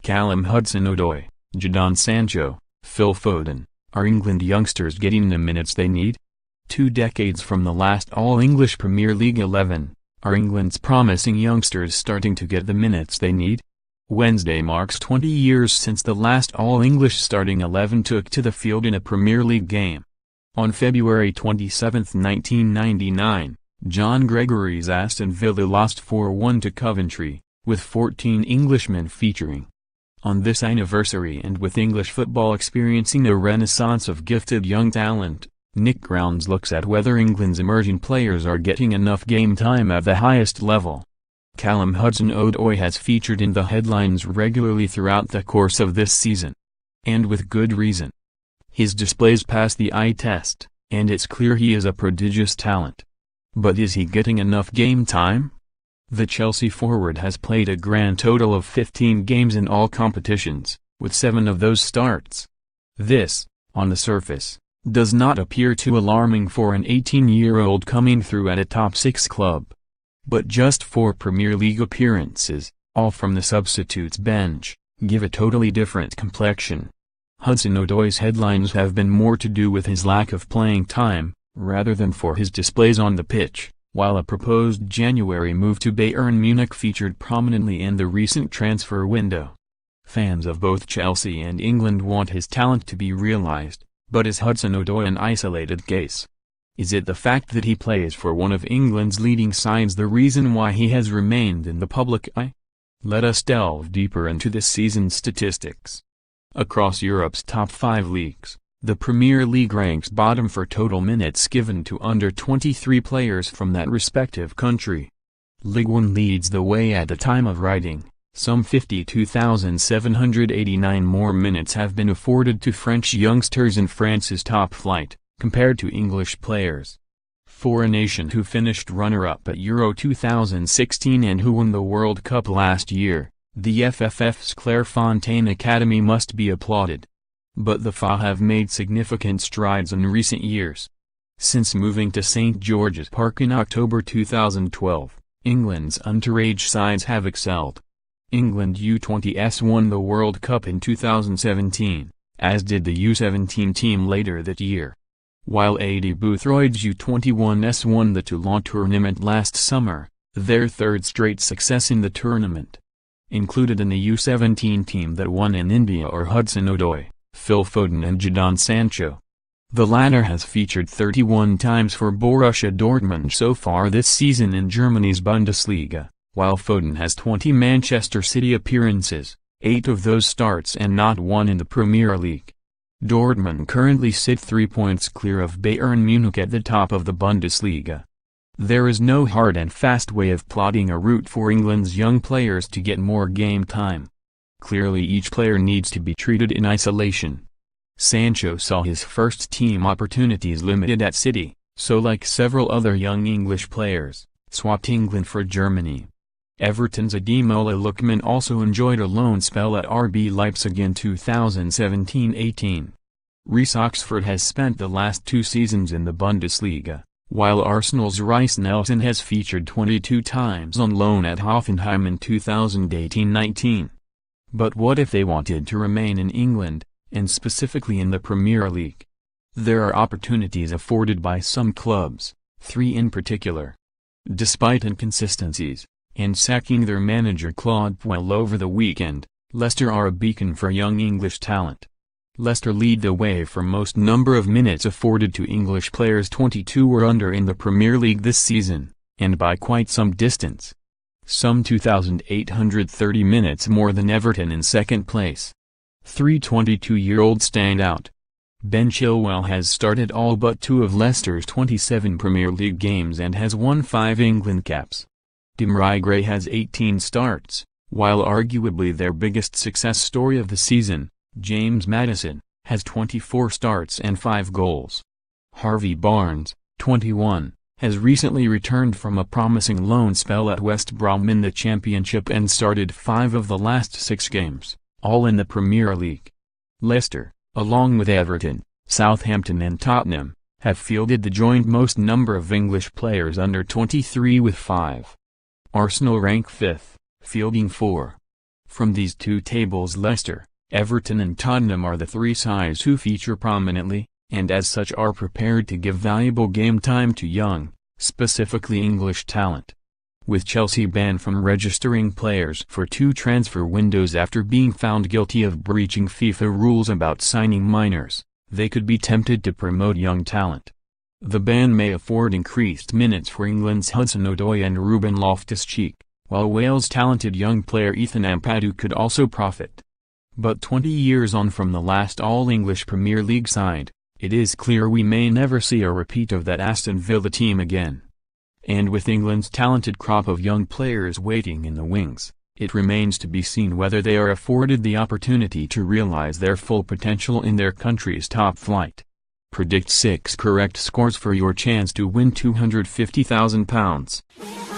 Callum Hudson Odoi, Jadon Sancho, Foden Are England youngsters getting the minutes they need? 2 decades from the last All-English Premier League 11, are England's promising youngsters starting to get the minutes they need? Wednesday marks 20 years since the last All-English starting 11 took to the field in a Premier League game. On February 27, 1999, John Gregory's Aston Villa lost 4-1 to Coventry, with 14 Englishmen featuring. On this anniversary, and with English football experiencing a renaissance of gifted young talent, Nick Grounds looks at whether England's emerging players are getting enough game time at the highest level. Callum Hudson Odoi has featured in the headlines regularly throughout the course of this season. And with good reason. His displays pass the eye test, and it's clear he is a prodigious talent. But is he getting enough game time? The Chelsea forward has played a grand total of 15 games in all competitions, with 7 of those starts. This, on the surface, does not appear too alarming for an 18-year-old coming through at a top-6 club. But just 4 Premier League appearances, all from the substitutes bench, give a totally different complexion. Hudson Odoi's headlines have been more to do with his lack of playing time, rather than for his displays on the pitch, while a proposed January move to Bayern Munich featured prominently in the recent transfer window. Fans of both Chelsea and England want his talent to be realized, but is Hudson Odoi an isolated case? Is it the fact that he plays for one of England's leading sides the reason why he has remained in the public eye? Let us delve deeper into this season's statistics. Across Europe's top 5 leagues, the Premier League ranks bottom for total minutes given to under 23 players from that respective country. Ligue 1 leads the way at the time of writing. Some 52,789 more minutes have been afforded to French youngsters in France's top flight, compared to English players. For a nation who finished runner-up at Euro 2016 and who won the World Cup last year, the FFF's Clairefontaine Academy must be applauded. But the FA have made significant strides in recent years. Since moving to St George's Park in October 2012, England's underage sides have excelled. England U20s won the World Cup in 2017, as did the U17 team later that year. While AD Boothroyd's U21s won the Toulon tournament last summer, their 3rd straight success in the tournament. Included in the U17 team that won in India are Hudson Odoi, Foden and Jadon Sancho. The latter has featured 31 times for Borussia Dortmund so far this season in Germany's Bundesliga, while Foden has 20 Manchester City appearances, 8 of those starts and not 1 in the Premier League. Dortmund currently sit 3 points clear of Bayern Munich at the top of the Bundesliga. There is no hard and fast way of plotting a route for England's young players to get more game time. Clearly each player needs to be treated in isolation. Sancho saw his first team opportunities limited at City, so like several other young English players, swapped England for Germany. Everton's Ademola Lookman also enjoyed a loan spell at RB Leipzig in 2017-18. Reece Oxford has spent the last 2 seasons in the Bundesliga, while Arsenal's Reiss Nelson has featured 22 times on loan at Hoffenheim in 2018-19. But what if they wanted to remain in England, and specifically in the Premier League? There are opportunities afforded by some clubs, 3 in particular. Despite inconsistencies, and sacking their manager Claude Puel over the weekend, Leicester are a beacon for young English talent. Leicester lead the way for most number of minutes afforded to English players, 22 or under in the Premier League this season, and by quite some distance. Some 2,830 minutes more than Everton in 2nd place. 3 22-year-olds stand out. Ben Chilwell has started all but 2 of Leicester's 27 Premier League games and has won 5 England caps. Demarai Gray has 18 starts, while arguably their biggest success story of the season, James Maddison, has 24 starts and 5 goals. Harvey Barnes, 21, has recently returned from a promising loan spell at West Brom in the Championship and started 5 of the last 6 games, all in the Premier League. Leicester, along with Everton, Southampton and Tottenham, have fielded the joint most number of English players under 23 with 5. Arsenal rank 5th, fielding 4. From these two tables, Leicester, Everton and Tottenham are the three sides who feature prominently, and as such are prepared to give valuable game time to young, specifically English talent. With Chelsea banned from registering players for 2 transfer windows after being found guilty of breaching FIFA rules about signing minors, they could be tempted to promote young talent. The ban may afford increased minutes for England's Hudson Odoi and Ruben Loftus-Cheek, while Wales' talented young player Ethan Ampadu could also profit. But 20 years on from the last All-English Premier League side, it is clear we may never see a repeat of that Aston Villa team again. And with England's talented crop of young players waiting in the wings, it remains to be seen whether they are afforded the opportunity to realize their full potential in their country's top flight. Predict 6 correct scores for your chance to win £250,000.